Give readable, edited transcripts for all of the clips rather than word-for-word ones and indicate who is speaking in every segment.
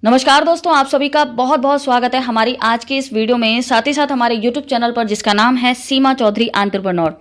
Speaker 1: नमस्कार दोस्तों, आप सभी का बहुत बहुत स्वागत है हमारी आज की इस वीडियो में, साथ ही साथ हमारे YouTube चैनल पर जिसका नाम है सीमा चौधरी एंटरप्रेन्योर।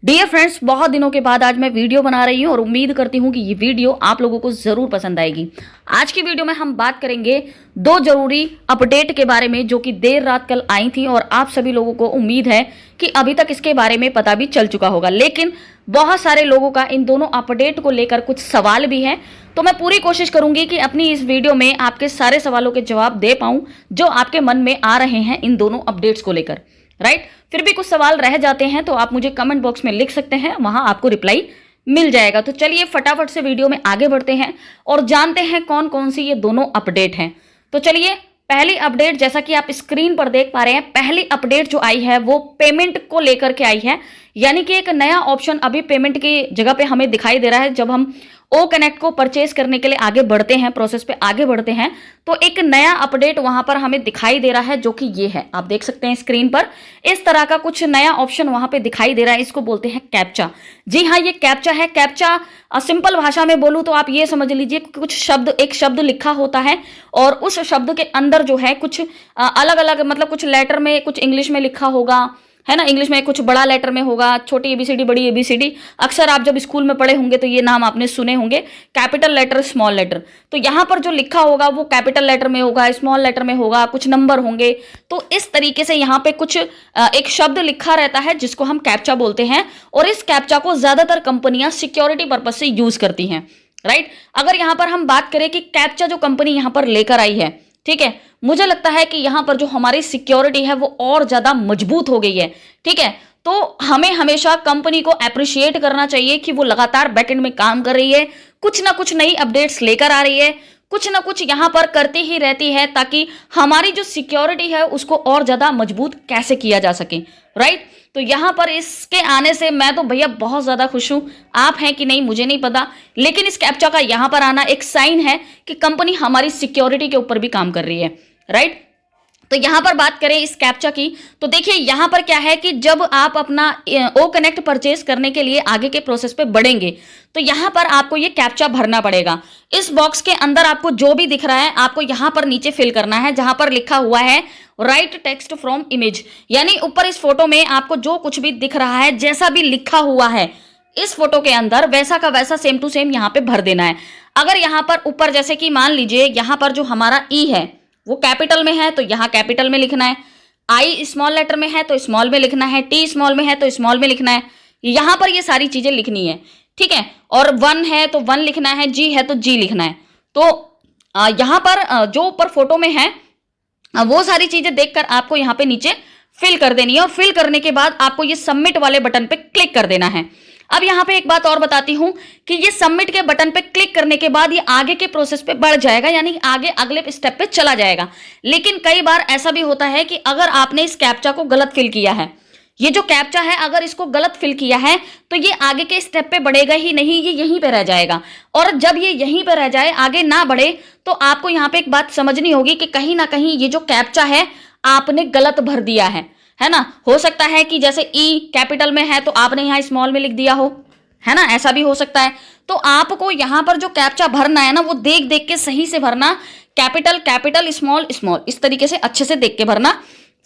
Speaker 1: डियर फ्रेंड्स, बहुत दिनों के बाद आज मैं वीडियो बना रही हूं और उम्मीद करती हूं कि ये वीडियो आप लोगों को जरूर पसंद आएगी। आज की वीडियो में हम बात करेंगे दो जरूरी अपडेट के बारे में जो कि देर रात कल आई थी और आप सभी लोगों को उम्मीद है कि अभी तक इसके बारे में पता भी चल चुका होगा, लेकिन बहुत सारे लोगों का इन दोनों अपडेट को लेकर कुछ सवाल भी हैं। तो मैं पूरी कोशिश करूंगी कि अपनी इस वीडियो में आपके सारे सवालों के जवाब दे पाऊं जो आपके मन में आ रहे हैं इन दोनों अपडेट्स को लेकर। राइट, फिर भी कुछ सवाल रह जाते हैं तो आप मुझे कमेंट बॉक्स में लिख सकते हैं, वहां आपको रिप्लाई मिल जाएगा। तो चलिए फटाफट से वीडियो में आगे बढ़ते हैं और जानते हैं कौन कौन सी ये दोनों अपडेट हैं। तो चलिए, पहली अपडेट जैसा कि आप स्क्रीन पर देख पा रहे हैं, पहली अपडेट जो आई है वो पेमेंट को लेकर के आई है। यानी कि एक नया ऑप्शन अभी पेमेंट की जगह पे हमें दिखाई दे रहा है। जब हम ओ कनेक्ट को परचेज करने के लिए आगे बढ़ते हैं, प्रोसेस पे आगे बढ़ते हैं, तो एक नया अपडेट वहां पर हमें दिखाई दे रहा है जो कि ये है। आप देख सकते हैं स्क्रीन पर इस तरह का कुछ नया ऑप्शन वहां पे दिखाई दे रहा है। इसको बोलते हैं कैप्चा। जी हाँ, ये कैप्चा है। कैप्चा सिंपल भाषा में बोलूं तो आप ये समझ लीजिए कुछ शब्द, एक शब्द लिखा होता है और उस शब्द के अंदर जो है कुछ अलग अलग, मतलब कुछ लेटर में, कुछ इंग्लिश में लिखा होगा, है ना, इंग्लिश में कुछ बड़ा लेटर में होगा, छोटी एबीसीडी, बड़ी एबीसीडी। अक्सर आप जब स्कूल में पढ़े होंगे तो ये नाम आपने सुने होंगे, कैपिटल लेटर, स्मॉल लेटर। तो यहाँ पर जो लिखा होगा वो कैपिटल लेटर में होगा, स्मॉल लेटर में होगा, कुछ नंबर होंगे। तो इस तरीके से यहाँ पे कुछ एक शब्द लिखा रहता है जिसको हम कैप्चा बोलते हैं और इस कैप्चा को ज्यादातर कंपनियां सिक्योरिटी पर्पज से यूज करती हैं। राइट, अगर यहाँ पर हम बात करें कि कैप्चा जो कंपनी यहाँ पर लेकर आई है, ठीक है, मुझे लगता है कि यहां पर जो हमारी सिक्योरिटी है वो और ज्यादा मजबूत हो गई है। ठीक है, तो हमें हमेशा कंपनी को अप्रिशिएट करना चाहिए कि वो लगातार बैकएंड में काम कर रही है, कुछ ना कुछ नई अपडेट्स लेकर आ रही है, कुछ ना कुछ यहां पर करती ही रहती है ताकि हमारी जो सिक्योरिटी है उसको और ज्यादा मजबूत कैसे किया जा सके। राइट, तो यहां पर इसके आने से मैं तो भैया बहुत ज्यादा खुश हूं। आप हैं कि नहीं मुझे नहीं पता, लेकिन इस कैप्चा का यहां पर आना एक साइन है कि कंपनी हमारी सिक्योरिटी के ऊपर भी काम कर रही है। राइट, तो यहां पर बात करें इस कैप्चा की, तो देखिए यहां पर क्या है कि जब आप अपना ओ कनेक्ट परचेज करने के लिए आगे के प्रोसेस पे बढ़ेंगे तो यहां पर आपको ये कैप्चा भरना पड़ेगा। इस बॉक्स के अंदर आपको जो भी दिख रहा है आपको यहां पर नीचे फिल करना है, जहां पर लिखा हुआ है राइट टेक्स्ट फ्रॉम इमेज। यानी ऊपर इस फोटो में आपको जो कुछ भी दिख रहा है, जैसा भी लिखा हुआ है इस फोटो के अंदर, वैसा का वैसा सेम टू सेम यहाँ पे भर देना है। अगर यहाँ पर ऊपर जैसे कि मान लीजिए यहाँ पर जो हमारा ई है वो कैपिटल में है तो यहाँ कैपिटल में लिखना है, आई स्मॉल लेटर में है तो स्मॉल में लिखना है, टी स्मॉल में है तो स्मॉल में लिखना है। यहाँ पर ये सारी चीजें लिखनी है। ठीक है, और वन है तो वन लिखना है, जी है तो जी लिखना है। तो यहाँ पर जो ऊपर फोटो में है वो सारी चीजें देखकर आपको यहाँ पे नीचे फिल कर देनी है और फिल करने के बाद आपको ये सबमिट वाले बटन पे क्लिक कर देना है। अब यहाँ पे एक बात और बताती हूं कि ये सबमिट के बटन पे क्लिक करने के बाद ये आगे के प्रोसेस पे बढ़ जाएगा, यानी आगे अगले स्टेप पे चला जाएगा। लेकिन कई बार ऐसा भी होता है कि अगर आपने इस कैप्चा को गलत फिल किया है, ये जो कैप्चा है अगर इसको गलत फिल किया है तो ये आगे के स्टेप पे बढ़ेगा ही नहीं, ये यहीं पे रह जाएगा। और जब ये यहीं पे रह जाए, आगे ना बढ़े, तो आपको यहाँ पे एक बात समझनी होगी कि कहीं ना कहीं ये जो कैप्चा है आपने गलत भर दिया है ना। हो सकता है कि जैसे ई कैपिटल में है तो आपने यहाँ स्मॉल में लिख दिया हो, है ना, ऐसा भी हो सकता है। तो आपको यहाँ पर जो कैप्चा भरना है ना वो देख देख के सही से भरना, कैपिटल कैपिटल, स्मॉल स्मॉल, इस तरीके से अच्छे से देख के भरना,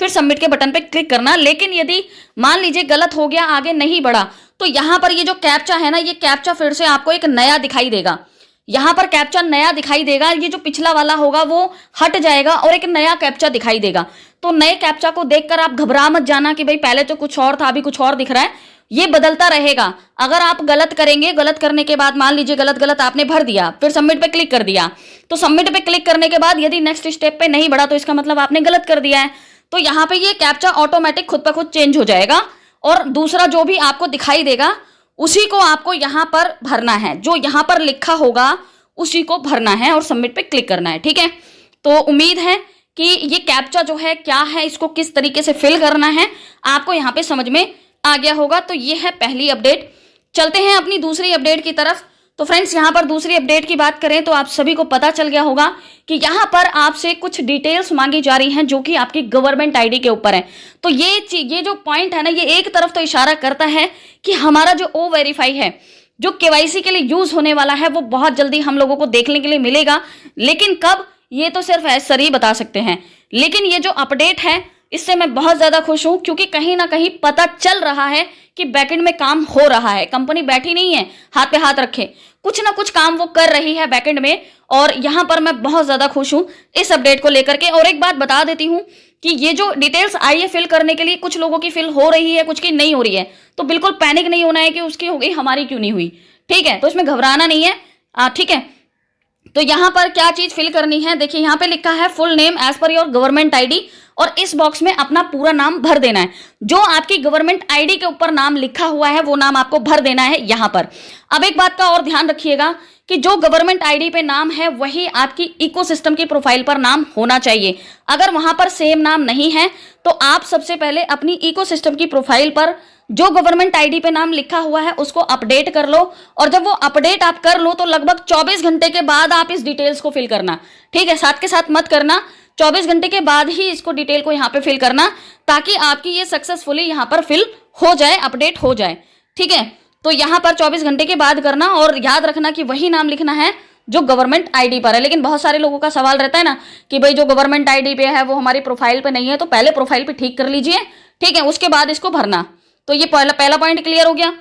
Speaker 1: फिर सबमिट के बटन पे क्लिक करना। लेकिन यदि मान लीजिए गलत हो गया, आगे नहीं बढ़ा, तो यहाँ पर ये जो कैप्चा है ना, ये कैप्चा फिर से आपको एक नया दिखाई देगा। यहाँ पर कैप्चा नया दिखाई देगा, ये जो पिछला वाला होगा वो हट जाएगा और एक नया कैप्चा दिखाई देगा। तो नए कैप्चा को देखकर आप घबरा मत जाना कि भाई पहले तो कुछ और था अभी कुछ और दिख रहा है, ये बदलता रहेगा। अगर आप गलत करेंगे, गलत करने के बाद मान लीजिए गलत गलत आपने भर दिया, फिर सबमिट पे क्लिक कर दिया, तो सबमिट पे क्लिक करने के बाद यदि नेक्स्ट स्टेप पे नहीं बढ़ा तो इसका मतलब आपने गलत कर दिया है। तो यहाँ पे ये कैप्चा ऑटोमेटिक खुद ब खुद चेंज हो जाएगा और दूसरा जो भी आपको दिखाई देगा उसी को आपको यहाँ पर भरना है, जो यहाँ पर लिखा होगा उसी को भरना है और सबमिट पे क्लिक करना है। ठीक है, तो उम्मीद है कि ये कैप्चा जो है क्या है, इसको किस तरीके से फिल करना है, आपको यहाँ पे समझ में आ गया होगा। तो ये है पहली अपडेट। चलते हैं अपनी दूसरी अपडेट की तरफ। तो फ्रेंड्स, यहाँ पर दूसरी अपडेट की बात करें तो आप सभी को पता चल गया होगा कि यहाँ पर आपसे कुछ डिटेल्स मांगी जा रही हैं जो कि आपकी गवर्नमेंट आईडी के ऊपर है। तो ये जो पॉइंट है ना, ये एक तरफ तो इशारा करता है कि हमारा जो ओ वेरीफाई है, जो केवाईसी के लिए यूज होने वाला है, वो बहुत जल्दी हम लोगों को देखने के लिए मिलेगा। लेकिन कब, ये तो सिर्फ सर ही बता सकते हैं। लेकिन ये जो अपडेट है इससे मैं बहुत ज़्यादा खुश हूँ, क्योंकि कहीं ना कहीं पता चल रहा है कि बैकएंड में काम हो रहा है। कंपनी बैठी नहीं है हाथ पे हाथ रखे, कुछ ना कुछ काम वो कर रही है बैकएंड में, और यहाँ पर मैं बहुत ज़्यादा खुश हूँ इस अपडेट को लेकर के। और एक बात बता देती हूँ कि ये जो डिटेल्स आई है फिल करने के लिए, कुछ लोगों की फिल हो रही है, कुछ की नहीं हो रही है, तो बिल्कुल पैनिक नहीं होना है कि उसकी हो गई हमारी क्यों नहीं हुई, ठीक है। तो इसमें घबराना नहीं है, ठीक है। तो यहाँ पर क्या चीज फिल करनी है, देखिए यहाँ पे लिखा है full name as per your government ID, और इस बॉक्स में अपना पूरा नाम भर देना है। जो आपकी गवर्नमेंट आईडी के ऊपर नाम लिखा हुआ है वो नाम आपको भर देना है यहाँ पर। अब एक बात का और ध्यान रखिएगा कि जो गवर्नमेंट आईडी पे नाम है वही आपकी इकोसिस्टम की प्रोफाइल पर नाम होना चाहिए। अगर वहां पर सेम नाम नहीं है तो आप सबसे पहले अपनी इकोसिस्टम की प्रोफाइल पर जो गवर्नमेंट आईडी पे नाम लिखा हुआ है उसको अपडेट कर लो, और जब वो अपडेट आप कर लो तो लगभग 24 घंटे के बाद आप इस डिटेल्स को फिल करना, ठीक है। साथ के साथ मत करना, 24 घंटे के बाद ही इसको डिटेल को यहाँ पे फिल करना, ताकि आपकी ये सक्सेसफुली यहाँ पर फिल हो जाए, अपडेट हो जाए, ठीक है। तो यहाँ पर 24 घंटे के बाद करना, और याद रखना कि वही नाम लिखना है जो गवर्नमेंट आईडी पर है। लेकिन बहुत सारे लोगों का सवाल रहता है ना कि भाई जो गवर्नमेंट आईडी पे है वो हमारी प्रोफाइल पे नहीं है, तो पहले प्रोफाइल पे ठीक कर लीजिए, ठीक है, उसके बाद इसको भरना। तो ये पहला पॉइंट क्लियर हो गया।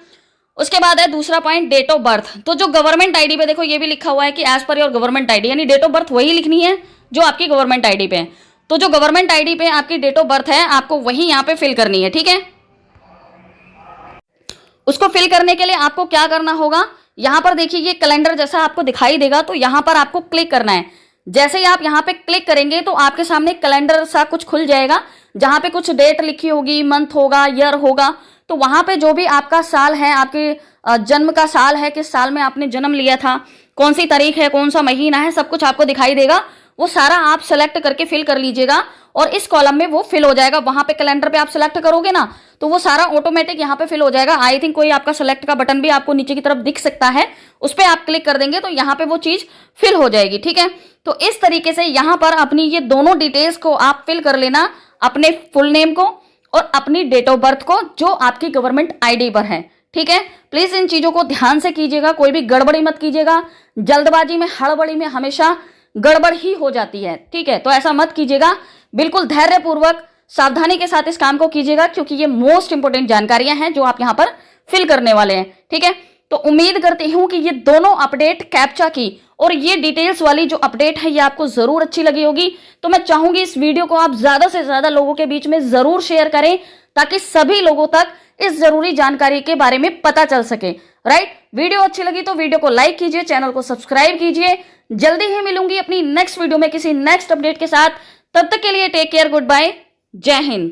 Speaker 1: उसके बाद है दूसरा पॉइंट, डेट ऑफ बर्थ। तो जो गवर्नमेंट आईडी पे देखो ये भी लिखा हुआ है कि as per your government ID, यानी डेट ऑफ बर्थ वही लिखनी है जो आपकी गवर्नमेंट आईडी पे है। तो जो गवर्नमेंट आईडी पे आपकी डेट ऑफ बर्थ है आपको वही यहाँ पे फिल करनी है, ठीक है। उसको फिल करने के लिए आपको क्या करना होगा, यहाँ पर देखिए ये कैलेंडर जैसा आपको दिखाई देगा, तो यहाँ पर आपको क्लिक करना है। जैसे ही आप यहाँ पे क्लिक करेंगे तो आपके सामने कैलेंडर सा कुछ खुल जाएगा, जहाँ पे कुछ डेट लिखी होगी, मंथ होगा, ईयर होगा। तो वहाँ पे जो भी आपका साल है, आपके जन्म का साल है, किस साल में आपने जन्म लिया था, कौन सी तारीख है, कौन सा महीना है, सब कुछ आपको दिखाई देगा। वो सारा आप सेलेक्ट करके फिल कर लीजिएगा, और इस कॉलम में वो फिल हो जाएगा। वहां पे कैलेंडर पे आप सेलेक्ट करोगे ना तो वो सारा ऑटोमेटिक यहाँ पे फिल हो जाएगा। आई थिंक कोई आपका सेलेक्ट का बटन भी आपको नीचे की तरफ दिख सकता है, उस पर आप क्लिक कर देंगे तो यहाँ पे वो चीज फिल हो जाएगी, ठीक है। तो इस तरीके से यहाँ पर अपनी ये दोनों डिटेल्स को आप फिल कर लेना, अपने फुल नेम को और अपनी डेट ऑफ बर्थ को जो आपकी गवर्नमेंट आईडी पर है, ठीक है। प्लीज इन चीजों को ध्यान से कीजिएगा, कोई भी गड़बड़ी मत कीजिएगा। जल्दबाजी में, हड़बड़ी में हमेशा गड़बड़ ही हो जाती है, ठीक है। तो ऐसा मत कीजिएगा, बिल्कुल धैर्यपूर्वक सावधानी के साथ इस काम को कीजिएगा, क्योंकि ये मोस्ट इंपोर्टेंट जानकारियां हैं जो आप यहाँ पर फिल करने वाले हैं, ठीक है। तो उम्मीद करती हूँ कि ये दोनों अपडेट कैप्चा की और ये डिटेल्स वाली जो अपडेट है ये आपको जरूर अच्छी लगी होगी। तो मैं चाहूंगी इस वीडियो को आप ज्यादा से ज्यादा लोगों के बीच में जरूर शेयर करें, ताकि सभी लोगों तक इस जरूरी जानकारी के बारे में पता चल सके, राइट। वीडियो अच्छी लगी तो वीडियो को लाइक कीजिए, चैनल को सब्सक्राइब कीजिए। जल्दी ही मिलूंगी अपनी नेक्स्ट वीडियो में किसी नेक्स्ट अपडेट के साथ। तब तक के लिए टेक केयर, गुड बाय, जय हिंद।